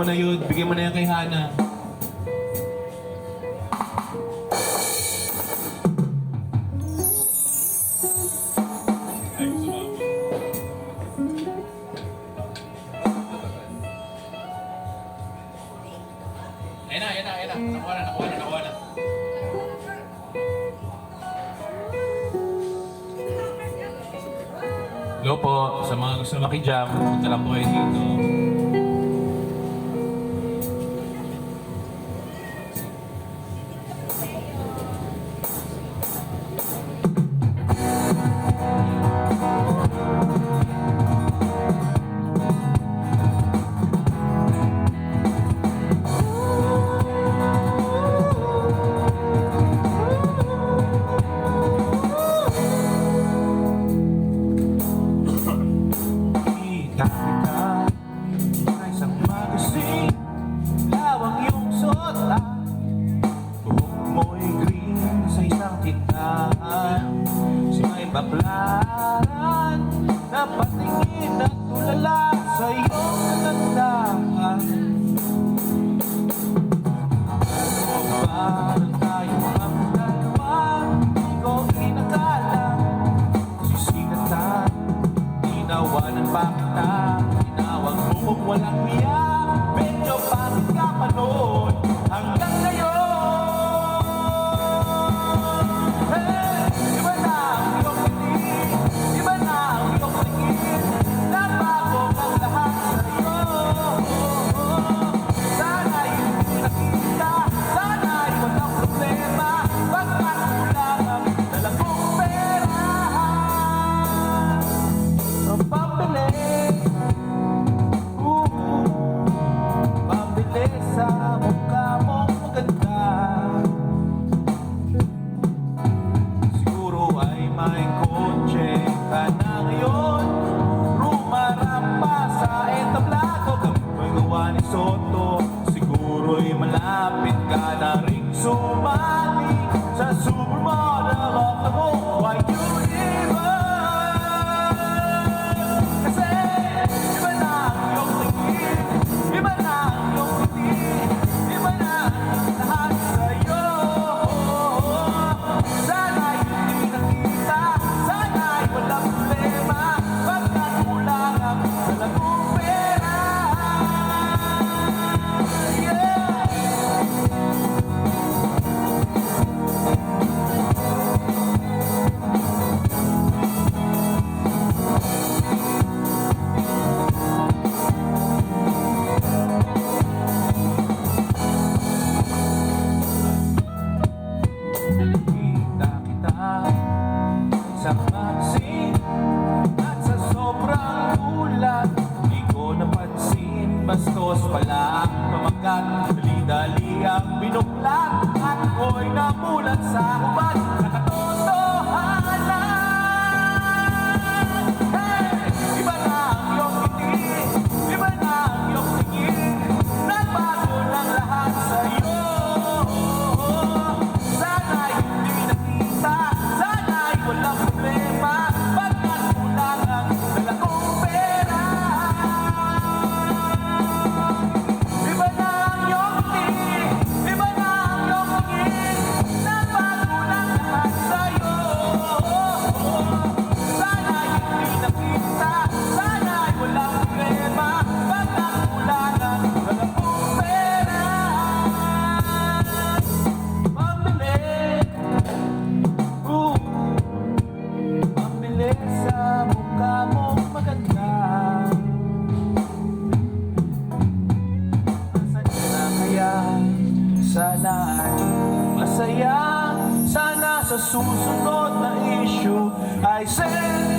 na yun. Bigyan mo na yan kay Hana. Ayan na. Nakuha na. Hello po, sa mga gusto makijam, punta lang po kayo dito. Baklaran na patingin at tulala sa iyong kagandahan. Parang tayo ang dalawa, di ko inakala sisigatan, tinawanan pa kita, tinawag mo kung walang miya. Medyo pangit ka pa noon hanggang ngayon. Sa mukha mong maganda, siguro ay may kotse ka na ngayon. Rumarampa sa entablado, gamit mo'y gawa ni Soto. Siguro'y malapit ka na rin sumali sa supermodel of the whole wide universe. Kasi iba na ang iyong tingin, iba na ang iyong tingin, iba na ang lahat sa'yo. Sana'y hindi nakita, sana'y walang problema, pagkat kulang ang talagang pera. Sa pansin at sa sobrang ulat, di ko napansin, bastos pala ang pamagat. Dali-dali ang binuklat at ako'y namulat sa hubad na katotohanan. Hey! Iba na ang iyong ngiti, iba na ang iyong tingin, nagbago ng lahat sa'yo. Sana'y hindi nakita, sana'y walang problema, pagkat kulang ang dalakong pera. Iba na ang iyong tingin, iba na ang iyong tingin, nagbago ng lahat sa'yo. Sana'y hindi nakita, sana'y walang problema, pagkat kulang ang dalakong pera. Pambili sa mukha mong maganda. Asan ka na kaya? Sana ay masaya. Sana sa susunod na issue ay send